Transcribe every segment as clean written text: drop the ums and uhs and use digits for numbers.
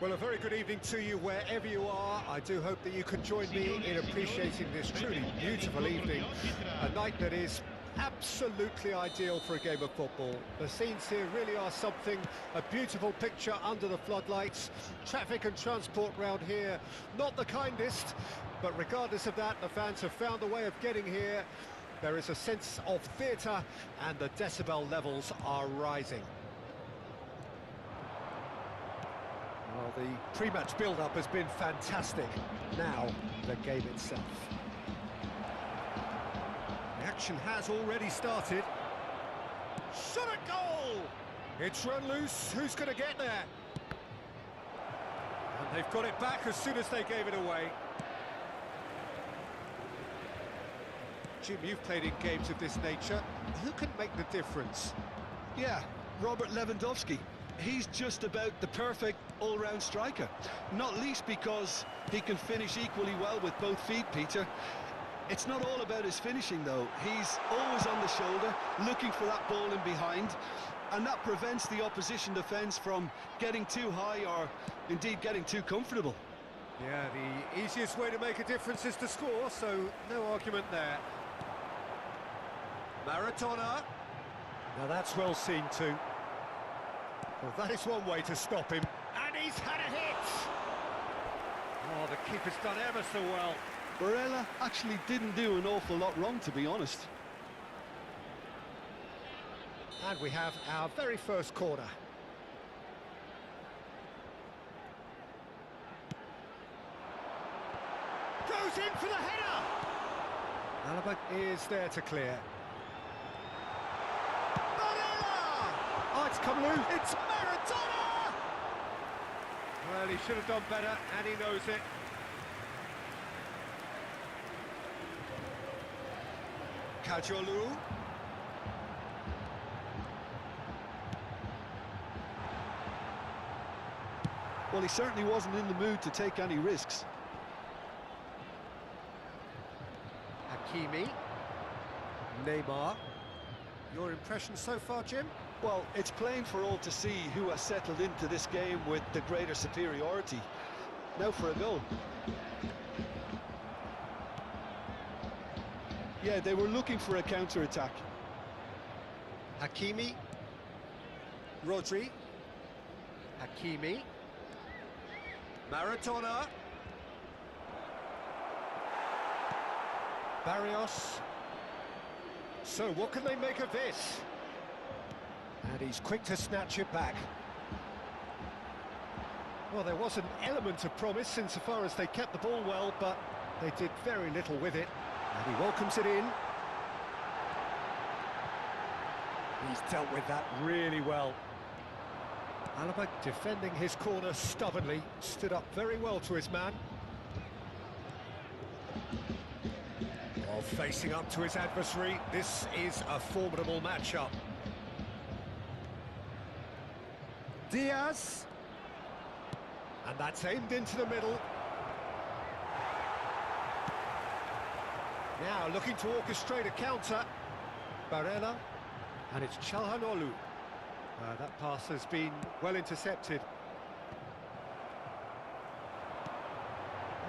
Well, a very good evening to you wherever you are. I do hope that you can join me in appreciating this truly beautiful evening. A night that is absolutely ideal for a game of football. The scenes here really are something, a beautiful picture under the floodlights. Traffic and transport round here, not the kindest, but regardless of that, the fans have found a way of getting here. There is a sense of theatre and the decibel levels are rising. Well, the pre-match build-up has been fantastic. Now, the game itself. The action has already started. Shot at goal! It's run loose. Who's going to get there? And they've got it back as soon as they gave it away. Jim, you've played in games of this nature. Who can make the difference? Yeah, Robert Lewandowski. He's just about the perfect all-round striker, not least because he can finish equally well with both feet, Peter. It's not all about his finishing, though. He's always on the shoulder, looking for that ball in behind, and that prevents the opposition defence from getting too high or, indeed, getting too comfortable. Yeah, the easiest way to make a difference is to score, so no argument there. Maradona. Now that's well seen too. Well, that is one way to stop him. And he's had a hit! Oh, the keeper's done ever so well. Barella actually didn't do an awful lot wrong, to be honest. And we have our very first corner. Goes in for the header! Alaba is there to clear. Oh, it's come loose. It's Maradona! Well, he should have done better, and he knows it. Kajolu. Well, he certainly wasn't in the mood to take any risks. Hakimi. Neymar. Your impression so far, Jim? Well, it's plain for all to see who has settled into this game with the greater superiority. Now for a goal. Yeah, they were looking for a counter-attack. Hakimi. Rodri. Hakimi. Maradona. Barrios. So, what can they make of this? And he's quick to snatch it back. Well, there was an element of promise insofar as they kept the ball well, but they did very little with it. And he welcomes it in. He's dealt with that really well. Alaba defending his corner stubbornly, stood up very well to his man. While facing up to his adversary, this is a formidable matchup. Diaz. And that's aimed into the middle. Now looking to orchestrate a counter. Barella. And it's Çalhanoğlu. That pass has been well intercepted.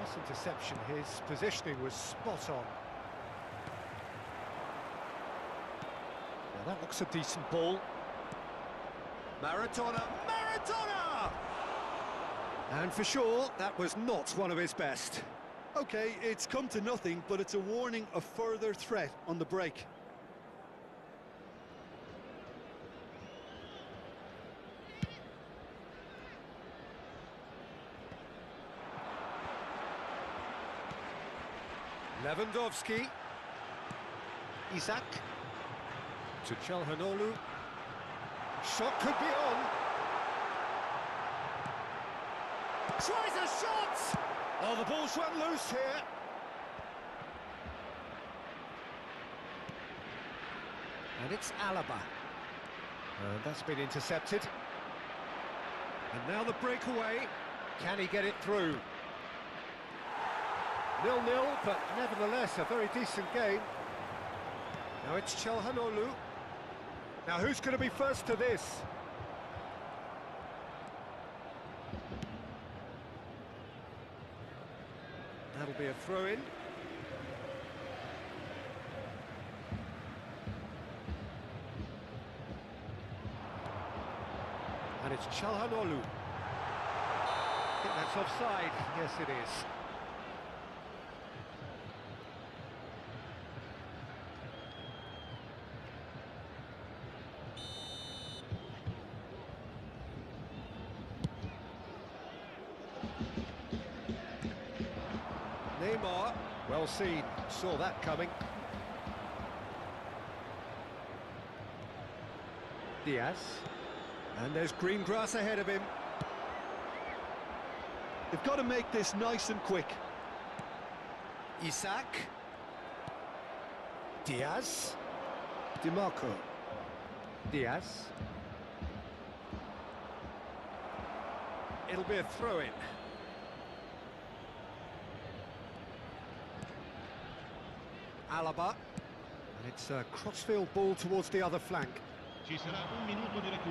Nice interception, his positioning was spot on. Now that looks a decent ball. Maradona! Maradona! And for sure, that was not one of his best. Okay, it's come to nothing, but it's a warning of further threat on the break. Lewandowski. Isak. To Çalhanoğlu. Shot could be on. Tries a shot! Oh, the ball's run loose here. And it's Alaba. And that's been intercepted. And now the breakaway. Can he get it through? 0-0, but nevertheless a very decent game. Now it's Çalhanoğlu. Now who's going to be first to this? That'll be a throw-in. And it's Çalhanoğlu. I think that's offside. Yes, it is. Neymar, well seen, saw that coming. Diaz, and there's green grass ahead of him. They've got to make this nice and quick. Isak. Diaz. DiMarco. Diaz. It'll be a throw-in. Alaba, and it's a crossfield ball towards the other flank.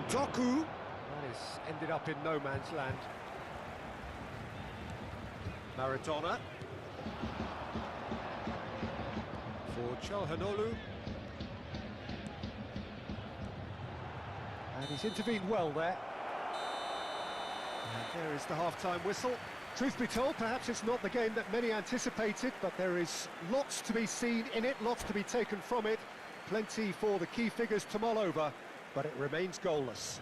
Doku, that has ended up in no man's land. Maradona. For Çalhanoğlu. And he's intervened well there. And there is the half-time whistle. Truth be told, perhaps it's not the game that many anticipated, but there is lots to be seen in it, lots to be taken from it. Plenty for the key figures to mull over, but it remains goalless.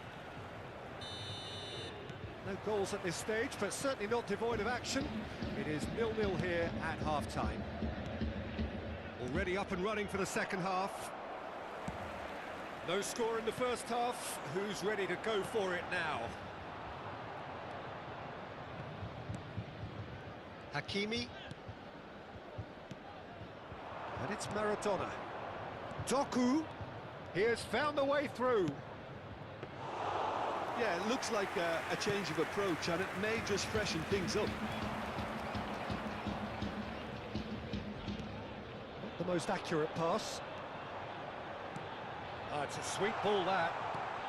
No goals at this stage, but certainly not devoid of action. It is 0-0 here at half-time. Already up and running for the second half. No score in the first half. Who's ready to go for it now? Hakimi. And it's Maradona. Doku. He has found the way through. Yeah, it looks like a change of approach, and it may just freshen things up. Not the most accurate pass. Oh, it's a sweet ball, that.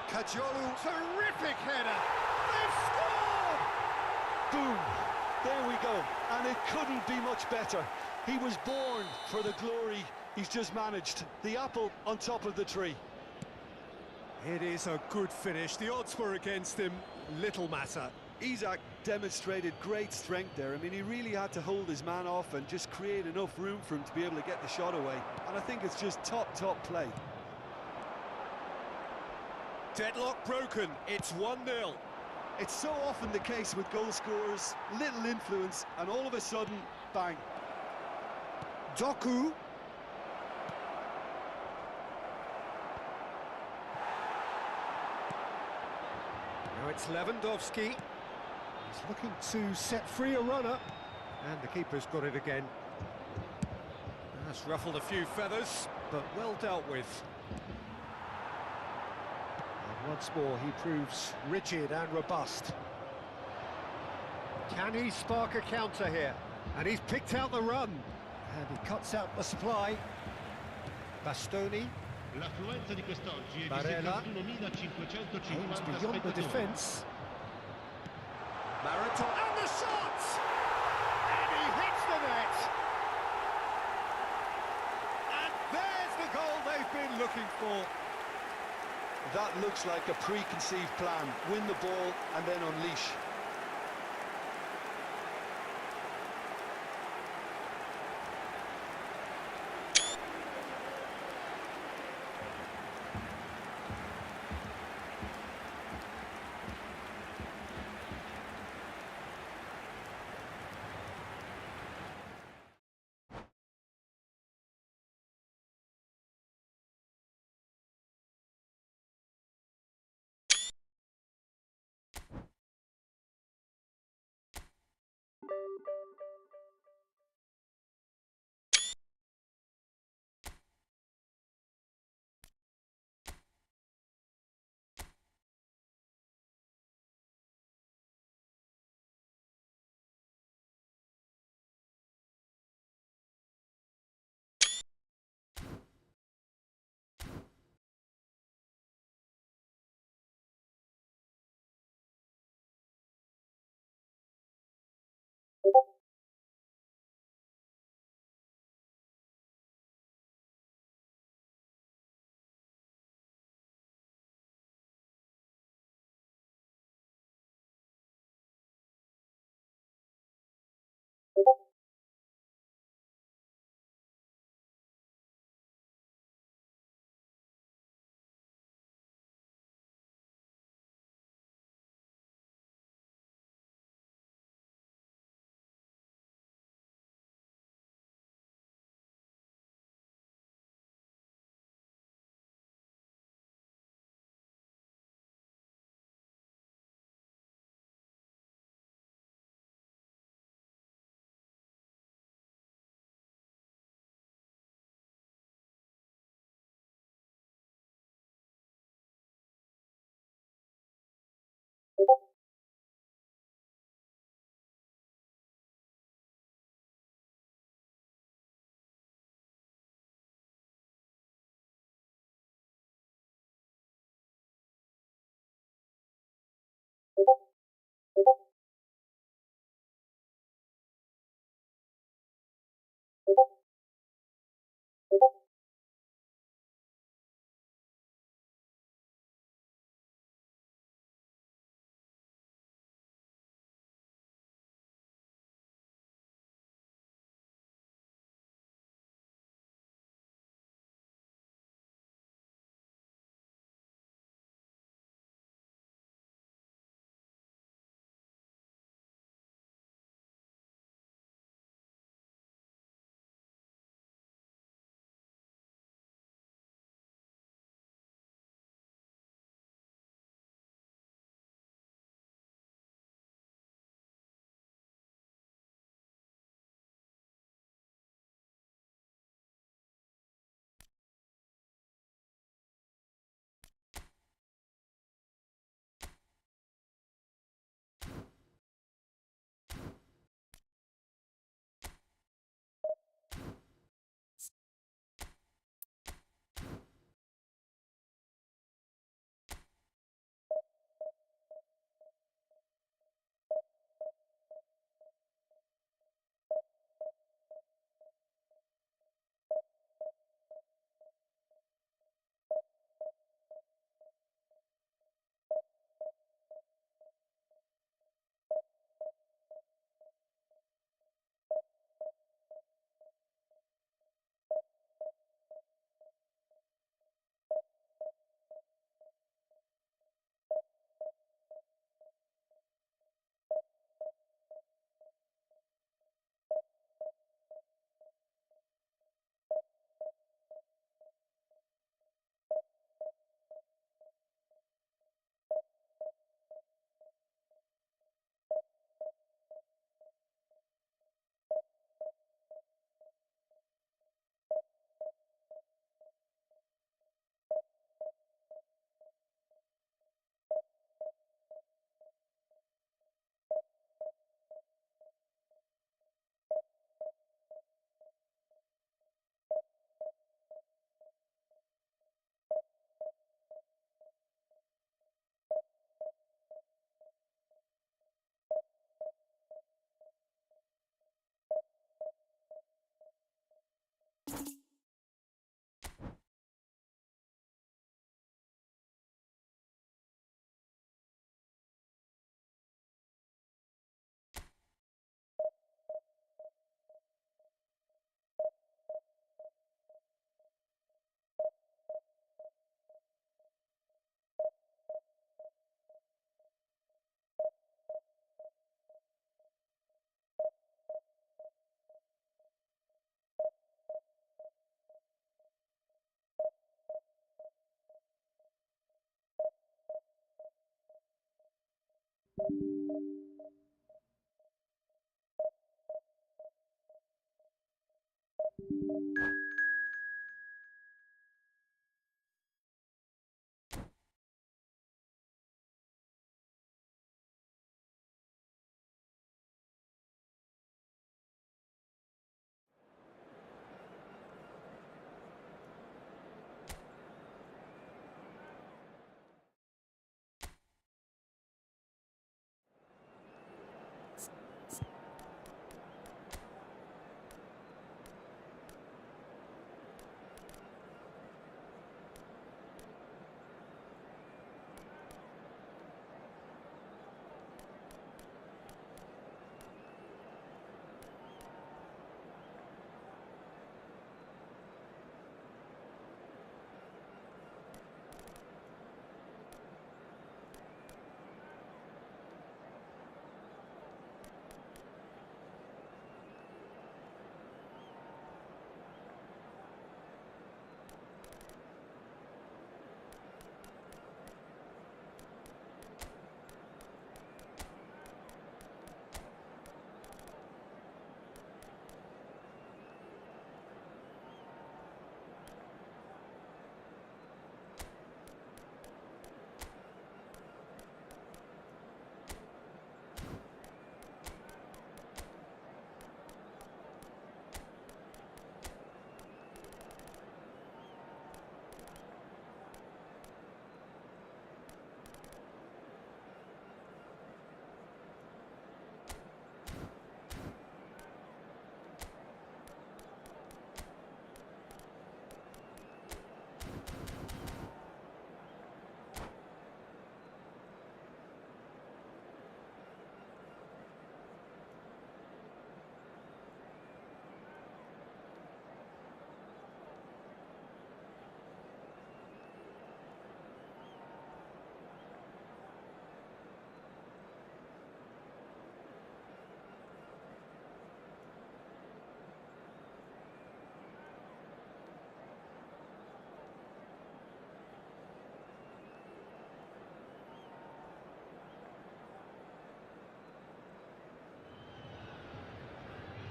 Kajolu, terrific header. They've scored! Boom! There we go, and it couldn't be much better. He was born for the glory he's just managed. The apple on top of the tree. It is a good finish. The odds were against him. Little matter. Isak demonstrated great strength there. I mean, he really had to hold his man off and just create enough room for him to be able to get the shot away. And I think it's just top play. Deadlock broken. It's 1-0. It's so often the case with goal scorers, little influence, and all of a sudden, bang. Doku. Now it's Lewandowski. He's looking to set free a runner, and the keeper's got it again. That's ruffled a few feathers, but well dealt with. And once more, he proves rigid and robust. Can he spark a counter here? And he's picked out the run. And he cuts out the supply. Bastoni. Barella. Aims beyond the defence. Maradona. And the shot! And he looking for. That looks like a preconceived plan. Win the ball and then unleash.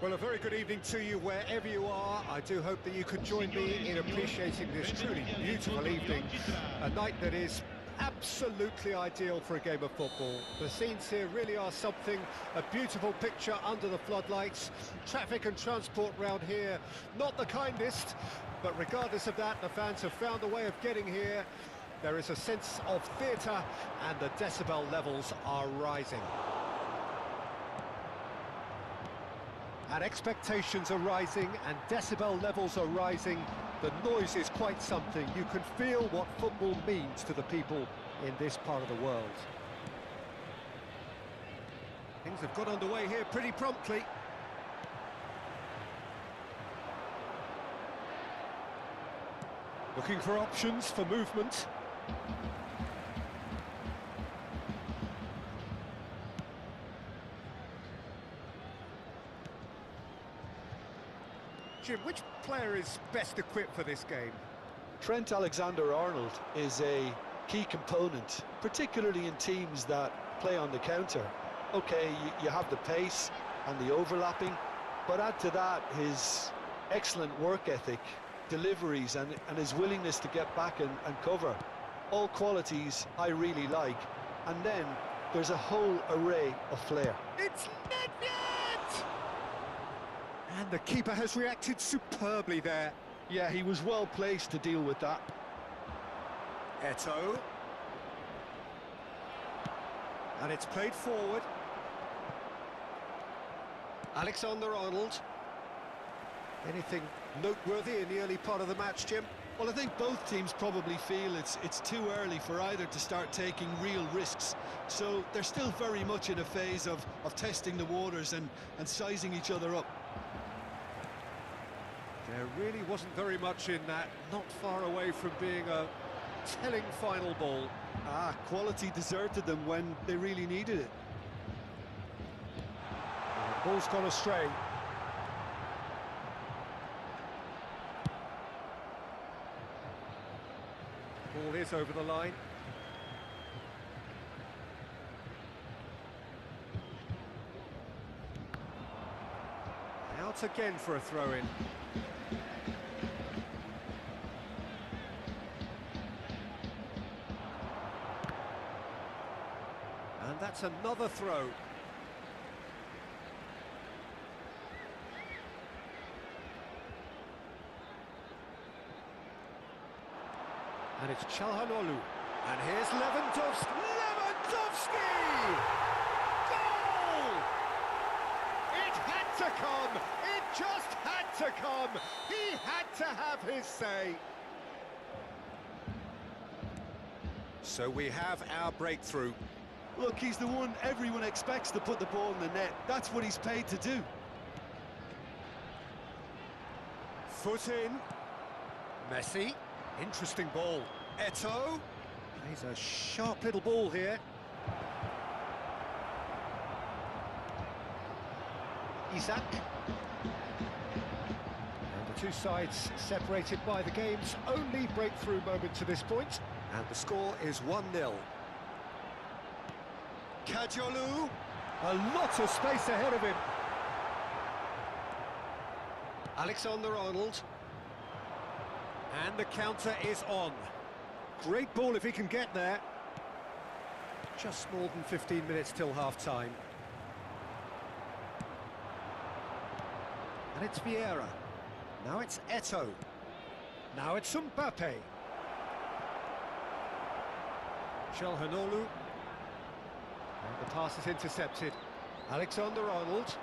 Well, a very good evening to you wherever you are. I do hope that you can join me in appreciating this truly beautiful evening. A night that is absolutely ideal for a game of football. The scenes here really are something, a beautiful picture under the floodlights. Traffic and transport round here, not the kindest, but regardless of that, the fans have found a way of getting here. There is a sense of theatre and the decibel levels are rising. And expectations are rising and decibel levels are rising. The noise is quite something. You can feel what football means to the people in this part of the world. Things have got underway here pretty promptly. Looking for options for movement. Jim, which player is best equipped for this game? Trent Alexander-Arnold is a key component, particularly in teams that play on the counter. Okay, you have the pace and the overlapping, but add to that his excellent work ethic, deliveries and his willingness to get back and cover. All qualities I really like. And then there's a whole array of flair. It's Nedved! And the keeper has reacted superbly there. Yeah, he was well placed to deal with that. Eto'o. And it's played forward. Alexander-Arnold. Anything noteworthy in the early part of the match, Jim? Well, I think both teams probably feel it's too early for either to start taking real risks. So they're still very much in a phase of testing the waters and sizing each other up. There really wasn't very much in that, not far away from being a telling final ball. Quality deserted them when they really needed it. The ball's gone astray. Ball is over the line. Out again for a throw-in. it's another throw. And it's Çalhanoğlu. And here's Lewandowski. Lewandowski! Goal! It had to come! It just had to come! He had to have his say. So we have our breakthrough. Look, he's the one everyone expects to put the ball in the net. That's what he's paid to do. Foot in. Messi. Interesting ball. Eto'o. Plays a sharp little ball here. Isak. And the two sides separated by the game's only breakthrough moment to this point. And the score is 1-0. Kajolu. A lot of space ahead of him. Alexander-Arnold. And the counter is on. Great ball if he can get there. Just more than 15 minutes till half-time. And it's Vieira. Now it's Eto'o. Now it's Mbappe. Çalhanoğlu. And the pass is intercepted. Alexander-Arnold.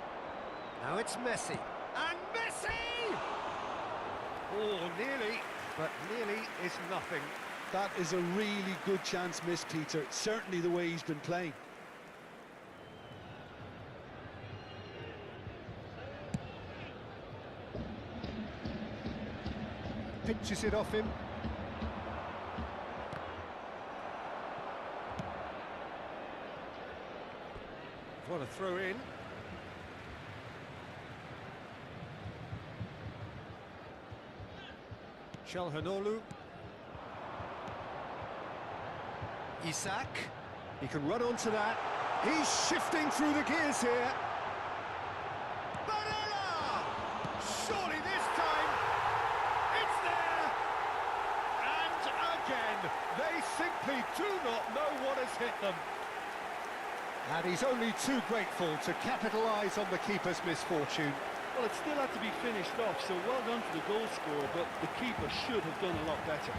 Now it's Messi. And Messi! Oh, nearly, but nearly is nothing. That is a really good chance missed, Peter. Certainly the way he's been playing. Pinches it off him. What a throw in. Çalhanoğlu. Isak. He can run onto that. He's shifting through the gears here. Barella! Surely this time it's there. And again, they simply do not know what has hit them. And he's only too grateful to capitalise on the keeper's misfortune. Well, it still had to be finished off, so well done to the goal scorer, but the keeper should have done a lot better.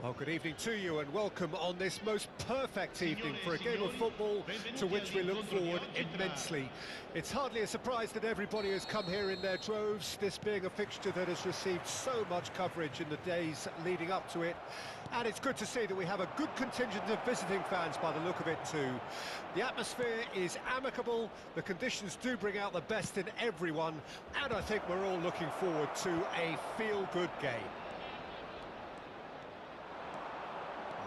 Well, good evening to you and welcome on this most perfect evening for a game of football to which we look forward immensely. It's hardly a surprise that everybody has come here in their droves, this being a fixture that has received so much coverage in the days leading up to it. And it's good to see that we have a good contingent of visiting fans by the look of it too. The atmosphere is amicable, the conditions do bring out the best in everyone, and I think we're all looking forward to a feel-good game.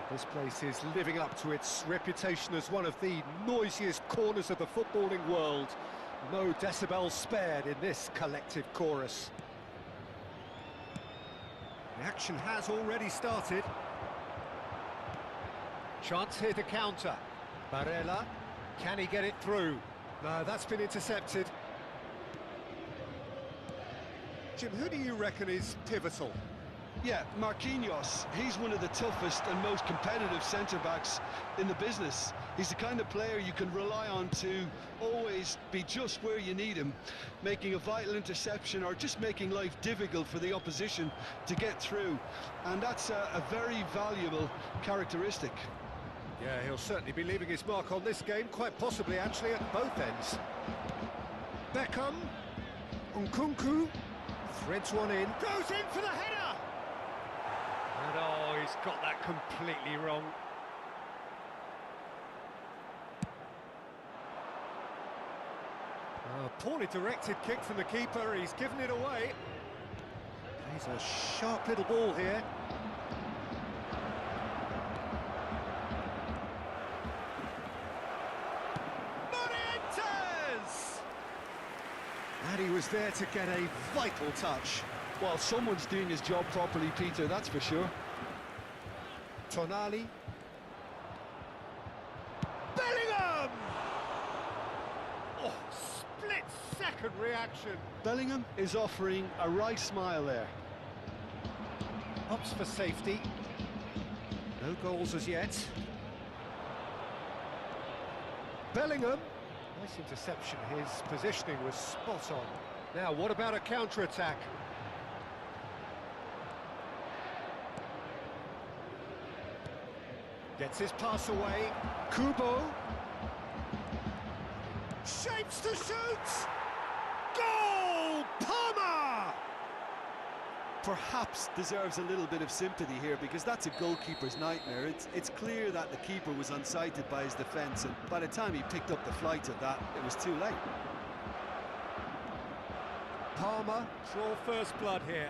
This place is living up to its reputation as one of the noisiest corners of the footballing world. No decibels spared in this collective chorus. The action has already started. Chance here to counter. Barella, can he get it through? No, that's been intercepted. Jim, who do you reckon is pivotal? Yeah, Marquinhos, he's one of the toughest and most competitive centre-backs in the business. He's the kind of player you can rely on to always be just where you need him, making a vital interception or just making life difficult for the opposition to get through. And that's a very valuable characteristic. Yeah, he'll certainly be leaving his mark on this game, quite possibly actually at both ends. Beckham, Nkunku, threads one in, goes in for the header! And oh, he's got that completely wrong. Poorly directed kick from the keeper, he's given it away. Plays a sharp little ball here. And he was there to get a vital touch. Well, someone's doing his job properly, Peter, that's for sure. Tonali. Bellingham! Oh, split-second reaction. Bellingham is offering a right smile there. Opts for safety. No goals as yet. Bellingham. Nice interception, his positioning was spot on. Now, what about a counter-attack? Gets his pass away. Kubo. Shapes to shoot! Goal! Palmer! Perhaps deserves a little bit of sympathy here because that's a goalkeeper's nightmare. It's clear that the keeper was unsighted by his defence, and by the time he picked up the flight of that, it was too late. Palmer, draw first blood here.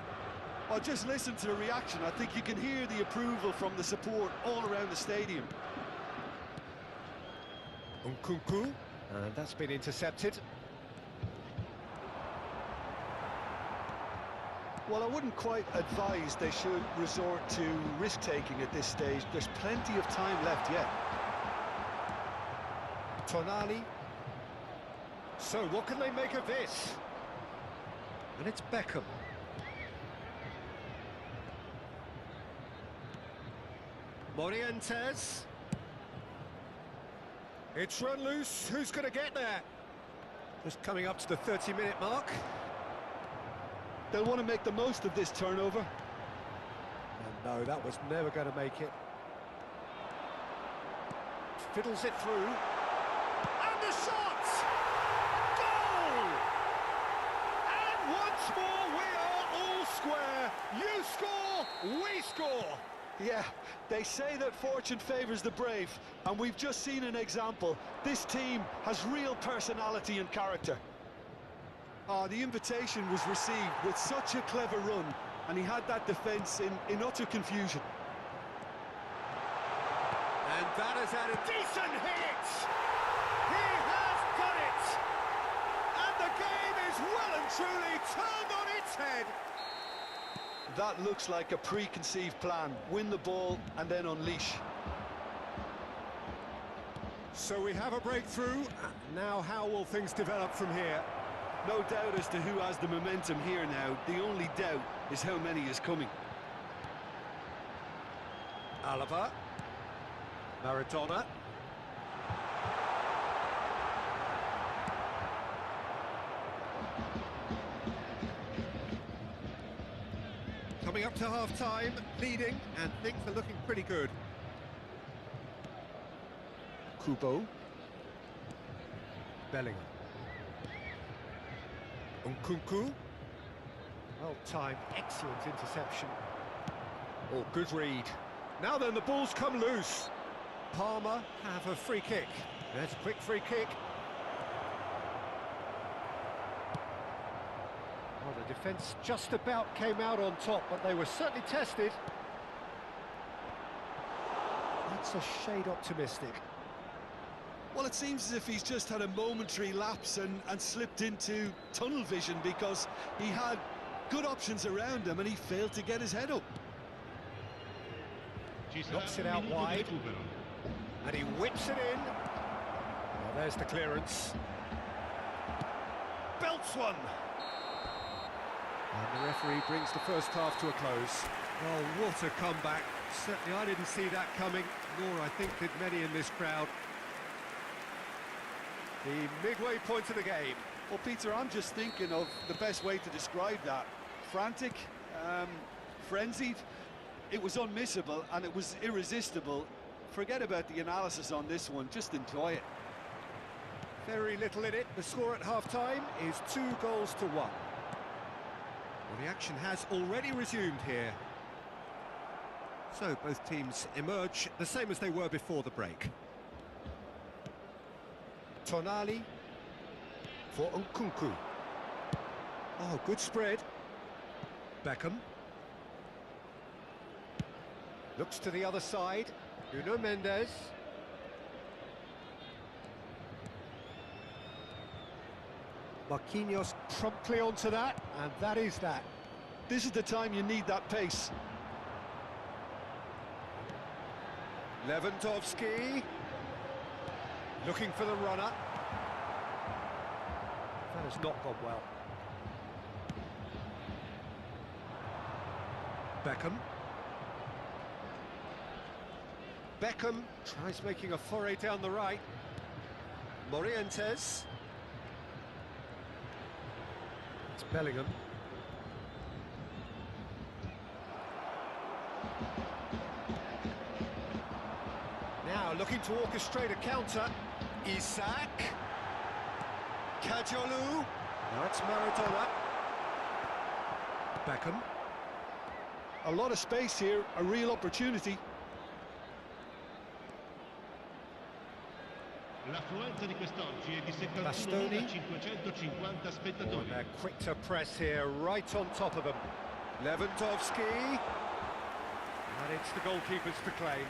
Well, just listen to the reaction. I think you can hear the approval from the support all around the stadium. Nkunku, and that's been intercepted. Well, I wouldn't quite advise they should resort to risk-taking at this stage. There's plenty of time left yet. Tonali, So what can they make of this? And it's Beckham. Morientes. It's run loose. Who's going to get there? Just coming up to the 30-minute mark. They'll want to make the most of this turnover. And no, that was never going to make it. Fiddles it through. And the shot! Goal! And once more we are all square. You score, we score. Yeah, they say that fortune favours the brave, and we've just seen an example. This team has real personality and character. The invitation was received with such a clever run, and he had that defence in utter confusion. And that has had a decent hit! He has done it! And the game is well and truly turned on its head! That looks like a preconceived plan. Win the ball and then unleash. So we have a breakthrough. Now how will things develop from here? No doubt as to who has the momentum here now. The only doubt is how many is coming. Alaba. Maradona. Coming up to half-time, leading, and things are looking pretty good. Kubo. Bellingham. Nkunku. Well-timed, excellent interception. Oh, good read. Now then, the ball's come loose. Palmer have a free kick. There's a quick free kick. Well, the defence just about came out on top, but they were certainly tested. That's a shade optimistic. Well, it seems as if he's just had a momentary lapse and slipped into tunnel vision, because he had good options around him and he failed to get his head up. Knocks it out wide, and he whips it in. Well, there's the clearance. Belts one. And the referee brings the first half to a close. Oh, what a comeback. Certainly I didn't see that coming, nor I think did many in this crowd. The midway point of the game. Well, Peter, I'm just thinking of the best way to describe that. Frantic, frenzied. It was unmissable and it was irresistible. Forget about the analysis on this one, just enjoy it. Very little in it. The score at half-time is 2-1. Well, the action has already resumed here. So both teams emerge the same as they were before the break. Tonali for Nkunku. Oh, good spread. Beckham. Looks to the other side. Nuno Mendes. Marquinhos promptly onto that, and that is that. This is the time you need that pace. Lewandowski. Looking for the runner. That has not gone well. Beckham. Beckham tries making a foray down the right. Morientes. It's Bellingham. Now looking to orchestrate a counter. Isak. Kajolu. Now it's Maradona. Beckham. A lot of space here, a real opportunity. L'affluenza di quest'oggi è di Bastoni. 71.550 spettatori. Oh, and they're quick to press here, right on top of them. Lewandowski. And it's the goalkeepers to claim.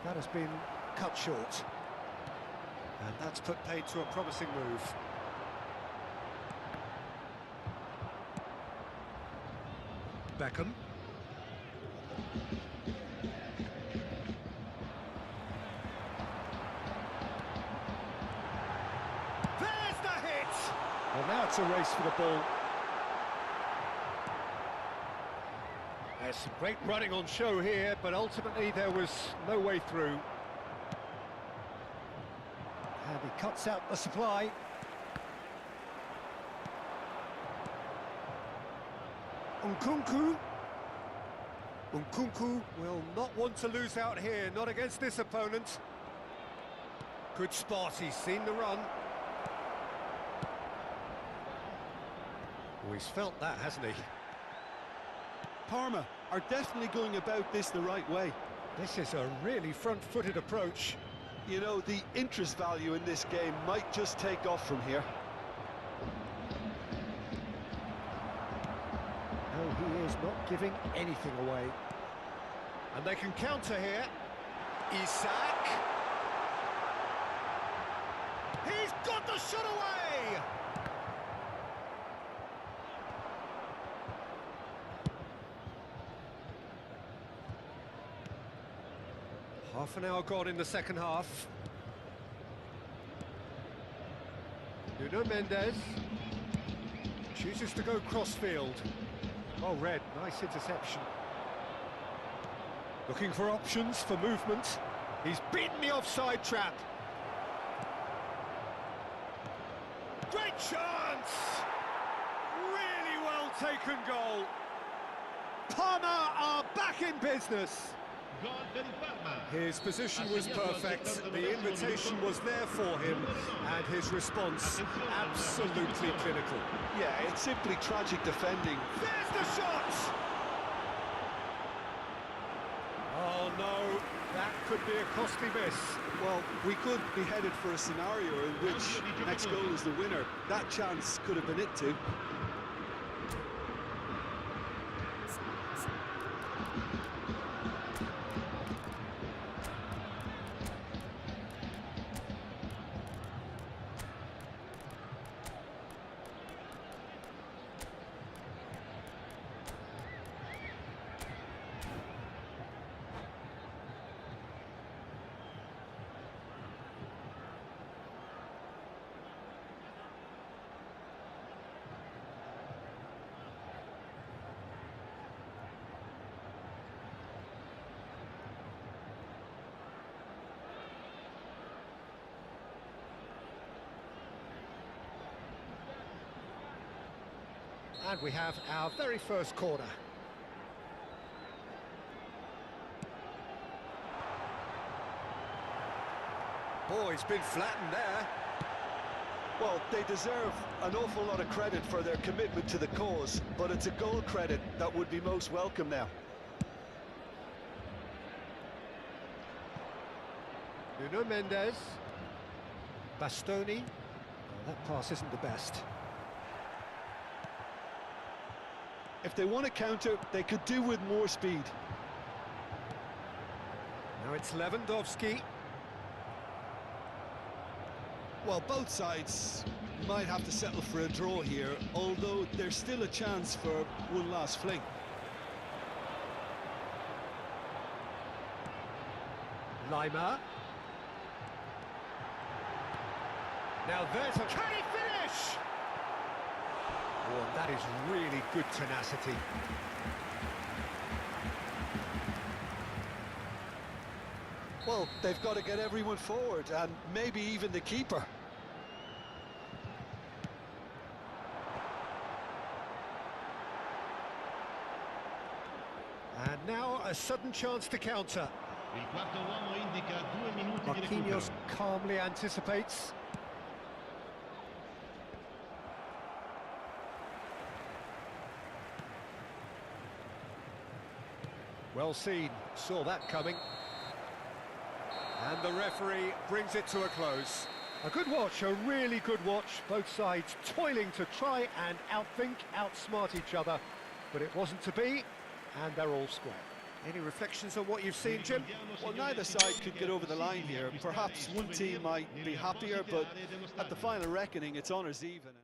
That has been cut short. And that's put paid to a promising move. Beckham. Well, now it's a race for the ball. There's some great running on show here, but ultimately there was no way through. And he cuts out the supply. Nkunku will not want to lose out here, not against this opponent. Good spot, he's seen the run. Oh, he's felt that, hasn't he? Parma are definitely going about this the right way. This is a really front-footed approach. You know, the interest value in this game might just take off from here. No, he is not giving anything away. And they can counter here. Isak. He's got the shot away! Half an hour gone in the second half. Nuno Mendes chooses to go crossfield. Oh, Red, nice interception. Looking for options for movement. He's beaten the offside trap. Great chance! Really well taken goal. Parma are back in business. Gol per il Parma. His position was perfect, the invitation was there for him, and his response absolutely clinical. Yeah, it's simply tragic defending. There's the shot! Oh no, that could be a costly miss. Well, we could be headed for a scenario in which next goal is the winner. That chance could have been it too. And we have our very first corner. Oh, he's been flattened there. Well, they deserve an awful lot of credit for their commitment to the cause, but it's a goal credit that would be most welcome now. Nuno Mendes. Bastoni. Oh, that pass isn't the best. If they want to counter, they could do with more speed. Now it's Lewandowski. Well, both sides might have to settle for a draw here, although there's still a chance for one last fling. Lima. Now there's a... Can he finish? Oh, and that is really good tenacity. Well, they've got to get everyone forward, and maybe even the keeper. And now a sudden chance to counter. Il quarto uomo indica 2 minuti di Marquinhos recupero. calmly anticipates. Well seen, saw that coming. And the referee brings it to a close. A good watch, a really good watch. Both sides toiling to try and outthink, outsmart each other. But it wasn't to be, and they're all square. Any reflections on what you've seen, Jim? Well, neither side could get over the line here. Perhaps one team might be happier, but at the final reckoning, it's honours even.